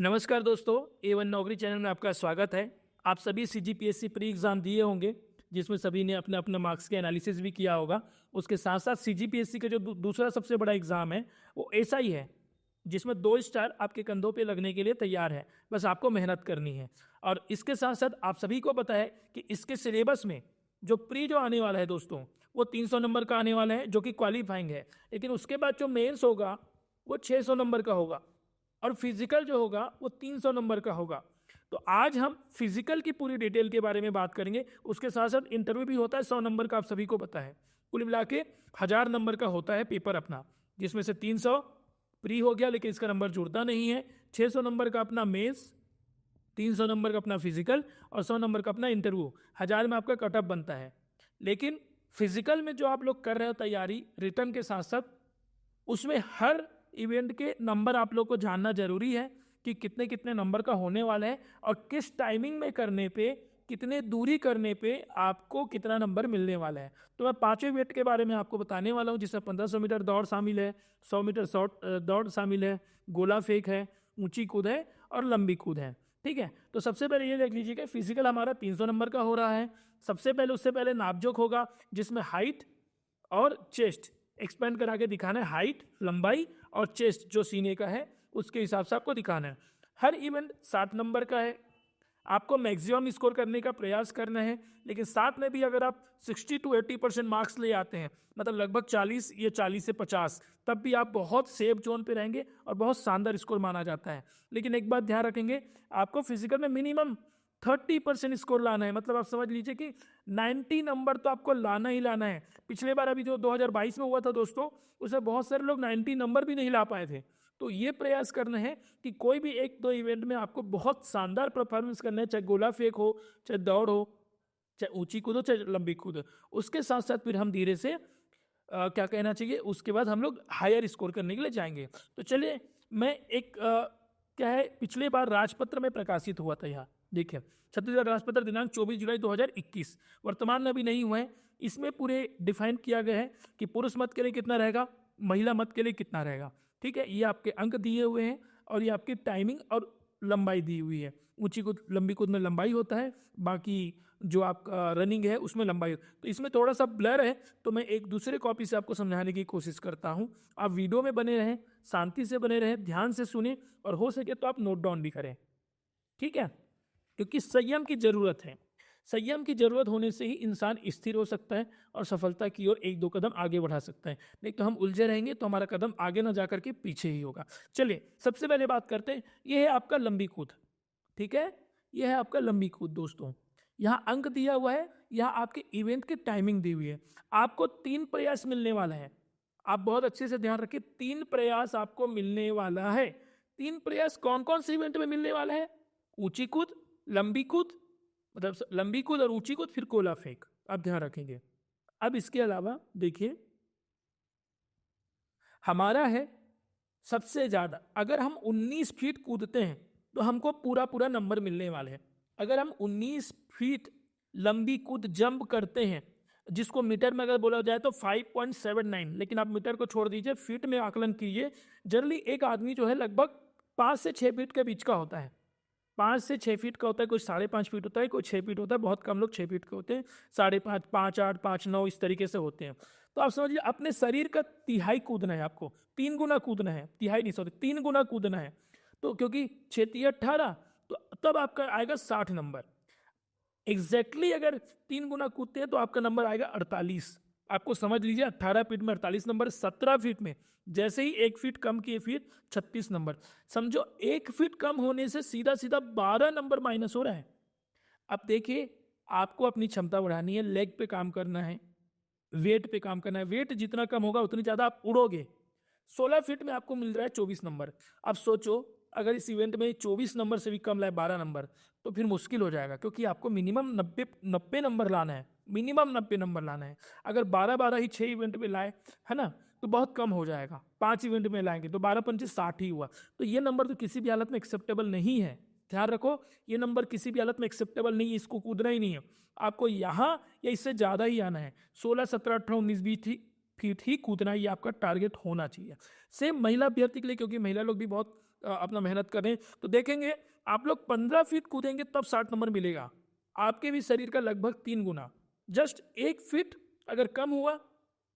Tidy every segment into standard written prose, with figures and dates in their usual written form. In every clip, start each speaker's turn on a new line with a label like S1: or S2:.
S1: नमस्कार दोस्तों, A1 नौकरी चैनल में आपका स्वागत है। आप सभी CGPSC प्री एग्ज़ाम दिए होंगे, जिसमें सभी ने अपने अपने मार्क्स के एनालिसिस भी किया होगा। उसके साथ साथ CGPSC का जो दूसरा सबसे बड़ा एग्ज़ाम है वो SI है, जिसमें 2 स्टार आपके कंधों पे लगने के लिए तैयार है। बस आपको मेहनत करनी है। और इसके साथ साथ आप सभी को पता है कि इसके सिलेबस में जो आने वाला है दोस्तों, वो 300 नंबर का आने वाला है, जो कि क्वालिफाइंग है। लेकिन उसके बाद जो मेंस होगा वो 600 नंबर का होगा और फिजिकल जो होगा वो 300 नंबर का होगा। तो आज हम फिजिकल की पूरी डिटेल के बारे में बात करेंगे। उसके साथ साथ इंटरव्यू भी होता है 100 नंबर का, आप सभी को पता है। कुल मिला के 1000 नंबर का होता है पेपर अपना, जिसमें से 300 प्री हो गया, लेकिन इसका नंबर जुड़ता नहीं है। 600 नंबर का अपना मेंस, 300 नंबर का अपना फिजिकल और 100 नंबर का अपना इंटरव्यू। 1000 में आपका कटअप बनता है। लेकिन फिजिकल में जो आप लोग कर रहे हो तैयारी रिटर्न के साथ साथ, उसमें हर इवेंट के नंबर आप लोग को जानना जरूरी है कि कितने कितने नंबर का होने वाला है और किस टाइमिंग में करने पे, कितने दूरी करने पे आपको कितना नंबर मिलने वाला है। तो मैं 5वें इवेंट के बारे में आपको बताने वाला हूँ, जिसमें 1500 मीटर दौड़ शामिल है, 100 मीटर शॉर्ट दौड़ शामिल है, गोला फेंक है, ऊंची कूद है और लंबी कूद है। ठीक है, तो सबसे पहले ये देख लीजिए कि फिजिकल हमारा 300 नंबर का हो रहा है। सबसे पहले उससे पहले नापजोक होगा, जिसमें हाइट और चेस्ट एक्सपेंड करा के दिखाना है। हाइट, लंबाई और चेस्ट जो सीने का है उसके हिसाब से आपको दिखाना है। हर इवेंट 60 नंबर का है। आपको मैक्सिमम स्कोर करने का प्रयास करना है, लेकिन साथ में भी अगर आप 60 to 80% मार्क्स ले आते हैं, मतलब लगभग 40 या 40 से 50, तब भी आप बहुत सेफ जोन पे रहेंगे और बहुत शानदार स्कोर माना जाता है। लेकिन एक बात ध्यान रखेंगे, आपको फिजिकल में मिनिमम 30% स्कोर लाना है। मतलब आप समझ लीजिए कि 90 नंबर तो आपको लाना ही लाना है। पिछले बार अभी जो 2022 में हुआ था दोस्तों, उसमें बहुत सारे लोग 90 नंबर भी नहीं ला पाए थे। तो ये प्रयास करना है कि कोई भी 1-2 इवेंट में आपको बहुत शानदार परफॉर्मेंस करना है, चाहे गोला फेंक हो, चाहे दौड़ हो, चाहे ऊंची कूद हो, चाहे लंबी कूद हो। उसके साथ साथ फिर हम धीरे से क्या कहना चाहिए, उसके बाद हम लोग हायर स्कोर करने के लिए जाएंगे। तो चलिए, मैं एक क्या है, पिछले बार राजपत्र में प्रकाशित हुआ था। यहाँ देखिए, छत्तीसगढ़ राजपत्र दिनांक 24 जुलाई 2021, वर्तमान में अभी नहीं हुआ है। इसमें पूरे डिफाइन किया गया है कि पुरुष मत के लिए कितना रहेगा, महिला मत के लिए कितना रहेगा। ठीक है, ये आपके अंक दिए हुए हैं और ये आपकी टाइमिंग और लंबाई दी हुई है। ऊंची कूद, लंबी कूद में लंबाई होता है, बाकी जो आपका रनिंग है उसमें लंबाई। तो इसमें थोड़ा सा ब्लर है, तो मैं एक दूसरे कॉपी से आपको समझाने की कोशिश करता हूँ। आप वीडियो में बने रहें, शांति से बने रहें, ध्यान से सुने और हो सके तो आप नोट डाउन भी करें। ठीक है, क्योंकि संयम की जरूरत है। संयम की जरूरत होने से ही इंसान स्थिर हो सकता है और सफलता की ओर 1-2 कदम आगे बढ़ा सकता है। नहीं तो हम उलझे रहेंगे तो हमारा कदम आगे ना जाकर के पीछे ही होगा। चलिए, सबसे पहले बात करते हैं, यह है आपका लंबी कूद। ठीक है, यह है आपका लंबी कूद दोस्तों। यहाँ अंक दिया हुआ है, यहाँ आपके इवेंट की टाइमिंग दी हुई है। आपको 3 प्रयास मिलने वाला है। आप बहुत अच्छे से ध्यान रखिए, 3 प्रयास आपको मिलने वाला है। 3 प्रयास कौन कौन से इवेंट में मिलने वाला है? ऊंची कूद, लंबी कूद, मतलब लंबी कूद और ऊंची कूद, फिर गोला फेंक। आप ध्यान रखेंगे। अब इसके अलावा देखिए, हमारा है सबसे ज्यादा, अगर हम 19 फीट कूदते हैं तो हमको पूरा पूरा नंबर मिलने वाले हैं। अगर हम 19 फीट लंबी कूद जंप करते हैं, जिसको मीटर में अगर बोला जाए तो 5.79, लेकिन आप मीटर को छोड़ दीजिए, फीट में आकलन कीजिए। जनरली एक आदमी जो है लगभग 5 से 6 फीट के बीच का होता है। 5 से 6 फीट का होता है, कोई 5.5 फीट होता है, कोई 6 फीट होता है। बहुत कम लोग 6 फीट के होते हैं, 5.5, 5.8, 5.9 इस तरीके से होते हैं। तो आप समझिए, अपने शरीर का तिहाई कूदना है आपको, 3 गुना कूदना है, तिहाई नहीं, सॉरी 3 गुना कूदना है। तो क्योंकि 6 18, तो तब आपका आएगा 60 नंबर। एग्जैक्टली अगर 3 गुना कूदते हैं तो आपका नंबर आएगा 48। आपको समझ लीजिए, 18 फीट में 48 नंबर, 17 फीट में जैसे ही 1 फीट कम किए फिर 36 नंबर। समझो 1 फीट कम होने से सीधा सीधा 12 नंबर माइनस हो रहा है। अब देखिए, आपको अपनी क्षमता बढ़ानी है, लेग पे काम करना है, वेट पे काम करना है। वेट जितना कम होगा उतनी ज्यादा आप उड़ोगे। 16 फीट में आपको मिल रहा है 24 नंबर। अब सोचो, अगर इस इवेंट में 24 नंबर से भी कम लाए 12 नंबर, तो फिर मुश्किल हो जाएगा, क्योंकि आपको मिनिमम 90 नंबर लाना है। मिनिमम 90 नंबर लाना है। अगर 12 ही 6 इवेंट में लाए, है ना, तो बहुत कम हो जाएगा। 5 इवेंट में लाएंगे तो 12 60 ही हुआ। तो ये नंबर तो किसी भी हालत में एक्सेप्टेबल नहीं है। ध्यान रखो, ये नंबर किसी भी हालत में एक्सेप्टेबल नहीं है, इसको कूदना ही नहीं है। आपको यहाँ या इससे ज़्यादा ही आना है। 16, 17, 18, 19, 20 फीट ही कूदना, ये आपका टारगेट होना चाहिए। सेम महिला अभ्यर्थी के लिए, क्योंकि महिला लोग भी बहुत अपना मेहनत करें तो देखेंगे आप लोग 15 फीट कूदेंगे तब 60 नंबर मिलेगा, आपके भी शरीर का लगभग 3 गुना। जस्ट 1 फीट अगर कम हुआ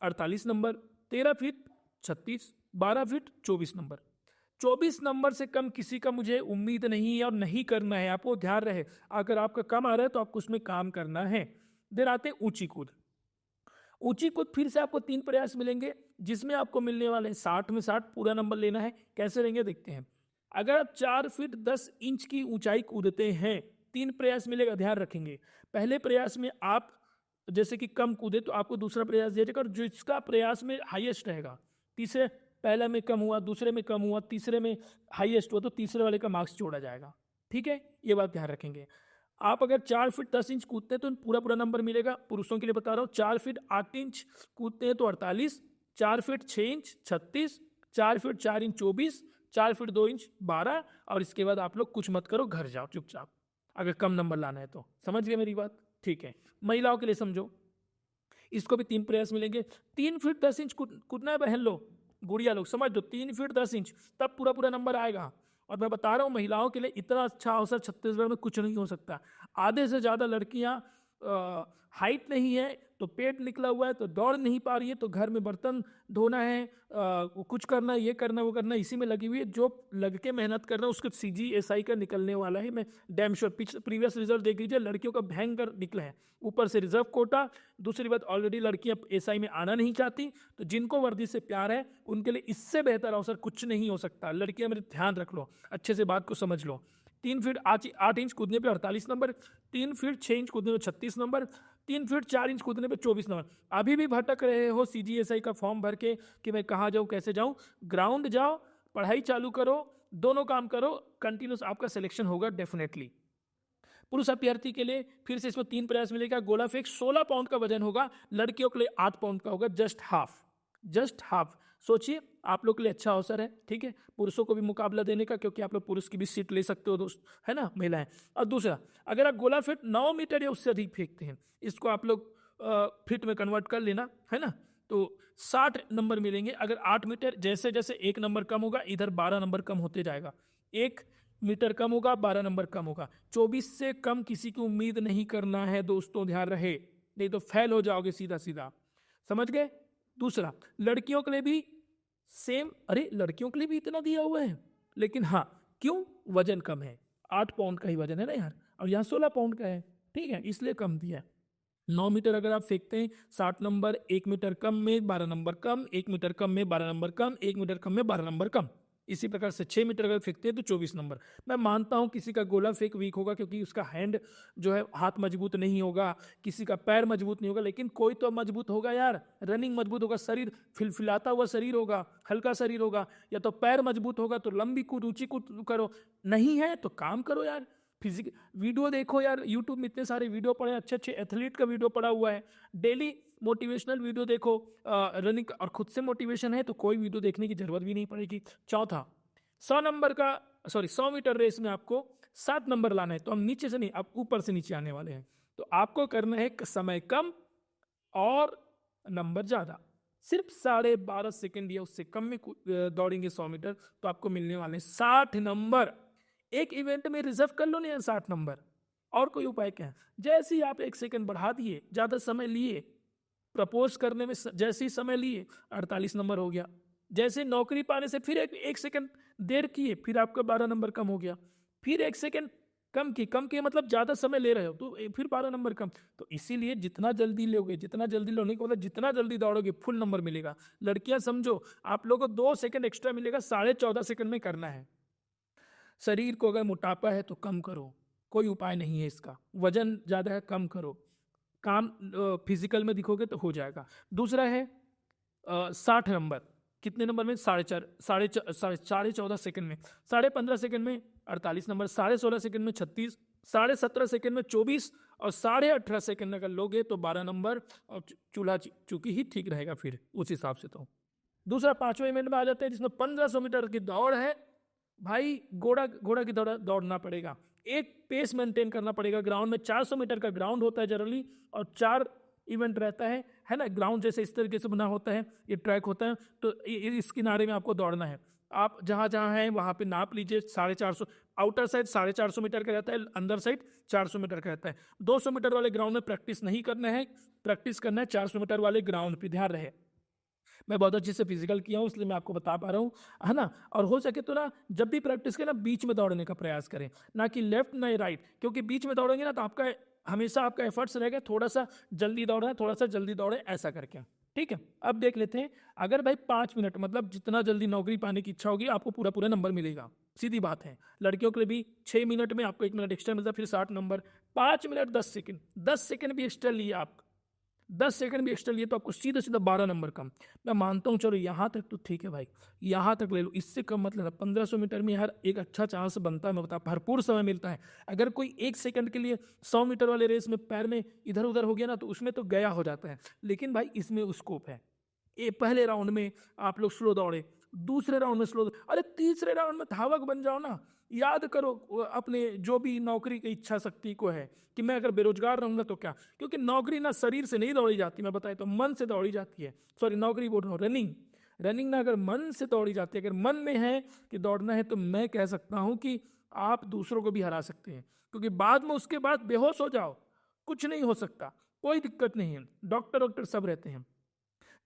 S1: 48 number, 13 feet 36, 12 feet 24 number. 24 number से कम किसी का मुझे उम्मीद नहीं है और नहीं करना है, आपको ध्यान रहे। अगर आपका कम आ रहा है तो आपको उसमें काम करना है। देन आते हैं ऊंची कूद। ऊंची कूद फिर से आपको 3 प्रयास मिलेंगे जिसमें आपको मिलने वाले 60 में 60 पूरा नंबर लेना है। कैसे लेंगे देखते हैं। अगर आप 4 फीट 10 इंच की ऊंचाई कूदते हैं 3 प्रयास मिलेगा, ध्यान रखेंगे। पहले प्रयास में आप जैसे कि कम कूदे तो आपको दूसरा प्रयास दिया जाएगा और जिसका प्रयास में हाईएस्ट रहेगा, तीसरे पहले में कम हुआ, दूसरे में कम हुआ, तीसरे में हाईएस्ट हुआ तो तीसरे वाले का मार्क्स जोड़ा जाएगा। ठीक है, ये बात ध्यान रखेंगे। आप अगर 4 फीट 10 इंच कूदते हैं तो पूरा नंबर मिलेगा। पुरुषों के लिए बता रहा हूँ, 4 फीट 8 इंच कूदते हैं तो 48, 4 feet 6 inch 36, 4 feet 4 inch 24, 4 feet 2 inch 12। और इसके बाद आप लोग कुछ मत करो, घर जाओ चुपचाप, अगर कम नंबर लाना है तो। समझ गए मेरी बात? ठीक है। महिलाओं के लिए समझो, इसको भी 3 प्रयास मिलेंगे। 3 फीट 10 इंच कूदना है बहन लोग, गुड़िया लोग समझ दो, 3 फीट 10 इंच तब पूरा नंबर आएगा। और मैं बता रहा हूँ महिलाओं के लिए इतना अच्छा अवसर छत्तीसगढ़ में कुछ नहीं हो सकता। आधे से ज़्यादा लड़कियाँ हाइट नहीं है तो पेट निकला हुआ है तो दौड़ नहीं पा रही है तो घर में बर्तन धोना है, कुछ करना है, ये करना वो करना, इसी में लगी हुई है। जो लग के मेहनत कर रहा है उसको CGSI का निकलने वाला है, मैं डैम श्योर। प्रीवियस रिजल्ट देख लीजिए, लड़कियों का भयंकर निकला है। ऊपर से रिजर्व कोटा, दूसरी बात ऑलरेडी लड़कियां SI में आना नहीं चाहती, तो जिनको वर्दी से प्यार है उनके लिए इससे बेहतर अवसर कुछ नहीं हो सकता। लड़कियां मेरे ध्यान रख लो, अच्छे से बात को समझ लो। 3 फीट 8 इंच कूदने पे 48 नंबर, 3 फीट 6 इंच कूदने पे 36 नंबर, 3 फीट 4 इंच कूदने पे 24 नंबर। अभी भी भटक रहे हो CGSI का फॉर्म भर के कि मैं कहाँ जाऊँ कैसे जाऊँ, ग्राउंड जाओ, पढ़ाई चालू करो, दोनों काम करो, कंटिन्यूस आपका सिलेक्शन होगा डेफिनेटली। पुरुष अभ्यर्थी के लिए फिर से इसमें 3 प्रयास मिलेगा। गोला फेंक 16 पाउंड का वजन होगा, लड़कियों के लिए 8 पाउंड का होगा, जस्ट हाफ। सोचिए, आप लोग के लिए अच्छा अवसर है। ठीक है, पुरुषों को भी मुकाबला देने का, क्योंकि आप लोग पुरुष की भी सीट ले सकते हो दोस्त, है ना, महिलाएं। और दूसरा, अगर आप गोला फेंक 9 मीटर या उससे अधिक फेंकते हैं, इसको आप लोग फीट में कन्वर्ट कर लेना, है ना, तो 60 नंबर मिलेंगे। अगर 8 मीटर, जैसे जैसे 1 नंबर कम होगा इधर 12 नंबर कम होते जाएगा, 1 मीटर कम होगा 12 नंबर कम होगा। 24 से कम किसी की उम्मीद नहीं करना है दोस्तों, ध्यान रहे, नहीं तो फेल हो जाओगे सीधा सीधा। समझ गए? दूसरा, लड़कियों के लिए भी सेम। अरे लड़कियों के लिए भी इतना दिया हुआ है, लेकिन हाँ, क्यों? वजन कम है, 8 पाउंड का ही वजन है ना यार, और यहाँ 16 पाउंड का है। ठीक है, इसलिए कम दिया है। 9 मीटर अगर आप फेंकते हैं 60 नंबर, 1 मीटर कम में 12 नंबर कम, 1 मीटर कम में 12 नंबर कम, 1 मीटर कम में 12 नंबर कम। इसी प्रकार से 6 मीटर अगर फेंकते हैं तो 24 नंबर। मैं मानता हूं किसी का गोला फेंक वीक होगा क्योंकि उसका हैंड जो है हाथ मजबूत नहीं होगा, किसी का पैर मजबूत नहीं होगा, लेकिन कोई तो मजबूत होगा यार, रनिंग मजबूत होगा, शरीर फिलफिलाता हुआ शरीर होगा, हल्का शरीर होगा, या तो पैर मजबूत होगा तो लंबी कूद ऊंची कूद करो, नहीं है तो काम करो यार। फिजिक वीडियो देखो यार, यूट्यूब में इतने सारे वीडियो पड़े, अच्छे अच्छे एथलीट का वीडियो पड़ा हुआ है, डेली मोटिवेशनल वीडियो देखो, रनिंग, और खुद से मोटिवेशन है तो कोई वीडियो देखने की जरूरत भी नहीं पड़ेगी। चौथा, 100 मीटर रेस में आपको 7 नंबर लाना है, तो हम नीचे से नहीं, अब ऊपर से नीचे आने वाले हैं। तो आपको करना है समय कम और नंबर ज्यादा, सिर्फ 12.5 सेकंड या उससे कम में दौड़ेंगे 100 मीटर तो आपको मिलने वाले 60 नंबर। एक इवेंट में रिजर्व कर लो ना 60 नंबर, और कोई उपाय क्या है? जैसे ही आप 1 सेकंड बढ़ा दिए, ज्यादा समय लिए, प्रपोज करने में जैसे ही समय लिए 48 नंबर हो गया। जैसे नौकरी पाने से फिर 1 सेकंड देर किए, फिर आपका 12 नंबर कम हो गया, फिर 1 सेकंड कम किए मतलब ज्यादा समय ले रहे हो तो फिर 12 नंबर कम। तो इसीलिए जितना जल्दी लोगे, जितना जल्दी लोने को मतलब जितना जल्दी दौड़ोगे फुल नंबर मिलेगा। लड़कियां समझो, आप लोगों को 2 सेकंड एक्स्ट्रा मिलेगा, 14.5 सेकंड में करना है। शरीर को अगर मोटापा है तो कम करो, कोई उपाय नहीं है इसका। वजन ज्यादा है, कम करो, काम फिजिकल में दिखोगे तो हो जाएगा। दूसरा है 60 नंबर, कितने नंबर में? 14.5 सेकंड में, 15.5 सेकंड में 48 नंबर, 16.5 सेकंड में 36, 17.5 सेकंड में 24, और 18.5 सेकंड अगर लोगे तो 12 नंबर, और चूल्हा चूकी ही ठीक रहेगा फिर उस हिसाब से। तो दूसरा 5वां इवेंट में आ जाते हैं जिसमें 1500 मीटर की दौड़ है। भाई घोड़ा की दौड़ना पड़ेगा, एक पेस मेंटेन करना पड़ेगा। ग्राउंड में 400 मीटर का ग्राउंड होता है जनरली, और 4 इवेंट रहता है ना। ग्राउंड जैसे इस तरीके से बना होता है, ये ट्रैक होता है, तो इस किनारे में आपको दौड़ना है। आप जहाँ जहाँ हैं वहाँ पे नाप लीजिए। 450, आउटर साइड 450 मीटर का रहता है, अंदर साइड 400 मीटर का रहता है। 200 मीटर वाले ग्राउंड में प्रैक्टिस नहीं करना है, प्रैक्टिस करना है 400 मीटर वाले ग्राउंड पे, ध्यान रहे। मैं बहुत अच्छे से फिजिकल किया हूँ इसलिए मैं आपको बता पा रहा हूँ, है ना। और हो सके तो ना जब भी प्रैक्टिस करें ना बीच में दौड़ने का प्रयास करें, ना कि लेफ्ट ना राइट, क्योंकि बीच में दौड़ेंगे ना तो आपका हमेशा आपका एफर्ट्स रहेगा थोड़ा सा जल्दी दौड़े, थोड़ा सा जल्दी दौड़े, ऐसा करके। ठीक है, अब देख लेते हैं। अगर भाई 5 मिनट, मतलब जितना जल्दी नौकरी पाने की इच्छा होगी आपको पूरा पूरा नंबर मिलेगा, सीधी बात है। लड़कियों के लिए भी 6 मिनट में आपको 1 मिनट एक्स्ट्रा मिलता है, फिर 60 नंबर। 5 मिनट 10 सेकंड, 10 सेकंड भी एक्स्ट्रा लिए आप, 10 सेकंड भी एक्स्ट्रा लिए तो आपको सीधा सीधा 12 नंबर कम। मैं मानता हूँ चलो यहाँ तक तो ठीक है भाई, यहाँ तक ले लो, इससे कम मत लेना। 1500 मीटर में हर एक अच्छा चांस बनता है, मैं बता, भरपूर समय मिलता है। अगर कोई 1 सेकंड के लिए 100 मीटर वाले रेस में पैर में इधर उधर हो गया ना तो उसमें तो गया हो जाता है, लेकिन भाई इसमें स्कोप है। ये पहले राउंड में आप लोग स्लो दौड़े, दूसरे राउंड में स्लो, अरे तीसरे राउंड में धावक बन जाओ ना। याद करो अपने जो भी नौकरी की इच्छा शक्ति को है कि मैं अगर बेरोजगार रहूंगा तो क्या, क्योंकि नौकरी ना शरीर से नहीं दौड़ी जाती, मैं बताए तो मन से दौड़ी जाती है। सॉरी, नौकरी बोल रहा हूँ, रनिंग ना अगर मन से दौड़ी जाती है, अगर मन में है कि दौड़ना है तो मैं कह सकता हूँ कि आप दूसरों को भी हरा सकते हैं, क्योंकि बाद में उसके बाद बेहोश हो जाओ, कुछ नहीं हो सकता, कोई दिक्कत नहीं है, डॉक्टर सब रहते हैं।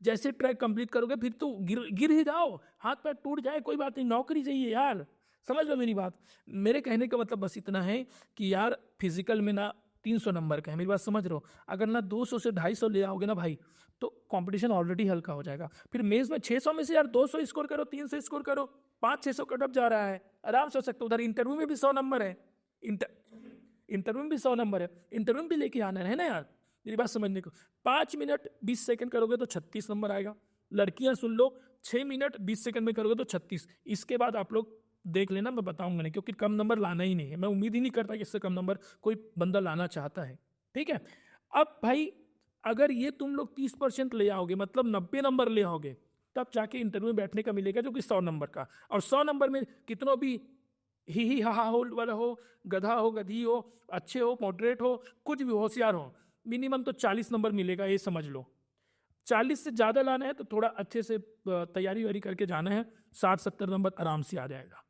S1: जैसे ट्रैक कंप्लीट करोगे फिर तो गिर ही जाओ, हाथ पैर टूट जाए, कोई बात नहीं, नौकरी चाहिए यार, समझ लो मेरी बात। मेरे कहने का मतलब बस इतना है कि यार फिजिकल में ना 300 नंबर का है, मेरी बात समझ रहे हो। अगर ना 200 से 250 ले आओगे ना भाई तो कंपटीशन ऑलरेडी हल्का हो जाएगा। फिर मेज में 600 में से यार 200 स्कोर करो, 300 स्कोर करो, 500-600 कटअप जा रहा है, आराम से हो सकता है। उधर इंटरव्यू में भी 100 नंबर है, इंटरव्यू में भी 100 नंबर है, इंटरव्यू में भी लेके आना है ना यार, मेरी बात समझने को। 5 मिनट 20 सेकंड करोगे तो 36 नंबर आएगा। लड़कियां सुन लो, 6 मिनट 20 सेकंड में करोगे तो 36। इसके बाद आप लोग देख लेना, मैं बताऊंगा नहीं, क्योंकि कम नंबर लाना ही नहीं है, मैं उम्मीद ही नहीं करता कि इससे कम नंबर कोई बंदा लाना चाहता है। ठीक है, अब भाई अगर ये तुम लोग 30% ले आओगे, मतलब 90 नंबर ले आओगे, तब जाके इंटरव्यू में बैठने का मिलेगा जो कि 100 नंबर का। और 100 नंबर में कितनों भी ही हा हो वाला हो, गधा हो, गधी हो, अच्छे हो, मॉडरेट हो, कुछ भी होशियार हो, मिनिमम तो 40 नंबर मिलेगा, ये समझ लो। 40 से ज़्यादा लाना है तो थोड़ा अच्छे से तैयारी वारी करके जाना है, 60-70 नंबर आराम से आ जाएगा।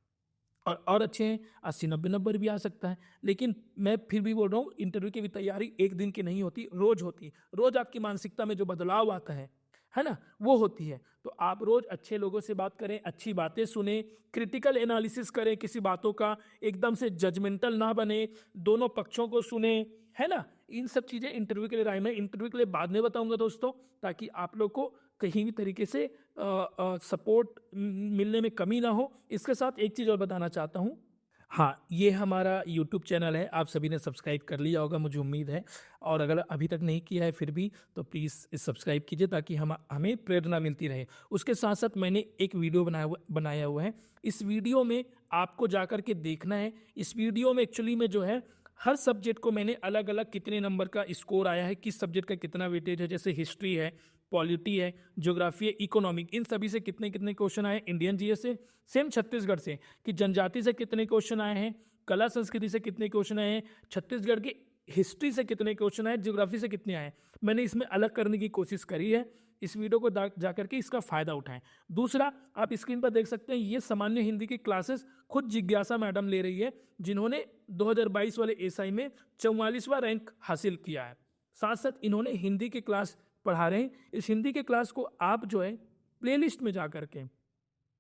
S1: और अच्छे हैं 80-90 नंबर भी आ सकता है। लेकिन मैं फिर भी बोल रहा हूँ, इंटरव्यू की भी तैयारी एक दिन की नहीं होती, रोज होती। रोज आपकी मानसिकता में जो बदलाव आता है ना, वो होती है। तो आप रोज अच्छे लोगों से बात करें, अच्छी बातें सुने, क्रिटिकल एनालिसिस करें किसी बातों का, एकदम से जजमेंटल ना बने, दोनों पक्षों को सुने, है ना। इन सब चीज़ें इंटरव्यू के लिए राय में इंटरव्यू के लिए बाद में बताऊंगा दोस्तों, ताकि आप लोग को कहीं भी तरीके से सपोर्ट मिलने में कमी ना हो। इसके साथ एक चीज़ और बताना चाहता हूँ, हाँ, ये हमारा यूट्यूब चैनल है, आप सभी ने सब्सक्राइब कर लिया होगा मुझे उम्मीद है, और अगर अभी तक नहीं किया है फिर भी तो प्लीज़ सब्सक्राइब कीजिए ताकि हमें प्रेरणा मिलती रहे। उसके साथ साथ मैंने एक वीडियो बनाया हुआ है, इस वीडियो में आपको जाकर के देखना है। इस वीडियो में एक्चुअली में जो है हर सब्जेक्ट को मैंने अलग अलग कितने नंबर का स्कोर आया है, किस सब्जेक्ट का कितना वेटेज है, जैसे हिस्ट्री है, पॉलिटी है, ज्योग्राफी है, इकोनॉमिक, इन सभी से कितने कितने क्वेश्चन आए, इंडियन जीएस से, सेम छत्तीसगढ़ से कि जनजाति से कितने क्वेश्चन आए हैं, कला संस्कृति से कितने क्वेश्चन आए हैं, छत्तीसगढ़ की हिस्ट्री से कितने क्वेश्चन आए, ज्योग्राफी से कितने आए। मैंने इसमें अलग करने की कोशिश करी है, इस वीडियो को जाकर के इसका फ़ायदा उठाएं। दूसरा, आप स्क्रीन पर देख सकते हैं, ये सामान्य हिंदी की क्लासेस खुद जिज्ञासा मैडम ले रही है, जिन्होंने 2022 वाले एसआई में 44वां रैंक हासिल किया है। साथ साथ इन्होंने हिंदी की क्लास पढ़ा रहे हैं। इस हिंदी के क्लास को आप जो है प्लेलिस्ट में जा कर के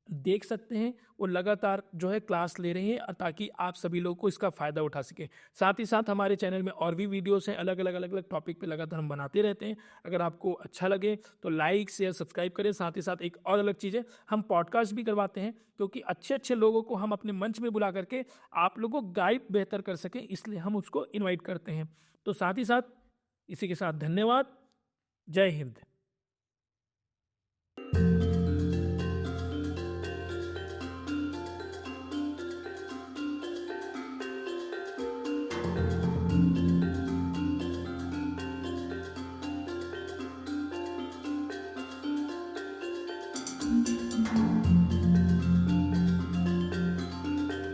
S1: देख सकते हैं, वो लगातार जो है क्लास ले रहे हैं ताकि आप सभी लोगों को इसका फ़ायदा उठा सके। साथ ही साथ हमारे चैनल में और भी वीडियोस हैं, अलग अलग टॉपिक पे लगातार हम बनाते रहते हैं। अगर आपको अच्छा लगे तो लाइक शेयर सब्सक्राइब करें। साथ ही साथ एक और अलग चीज़ है, हम पॉडकास्ट भी करवाते हैं, क्योंकि अच्छे अच्छे लोगों को हम अपने मंच में बुला करके आप लोगों को गाइड बेहतर कर सकें, इसलिए हम उसको इन्वाइट करते हैं। तो साथ ही साथ इसी के साथ धन्यवाद, जय हिंद।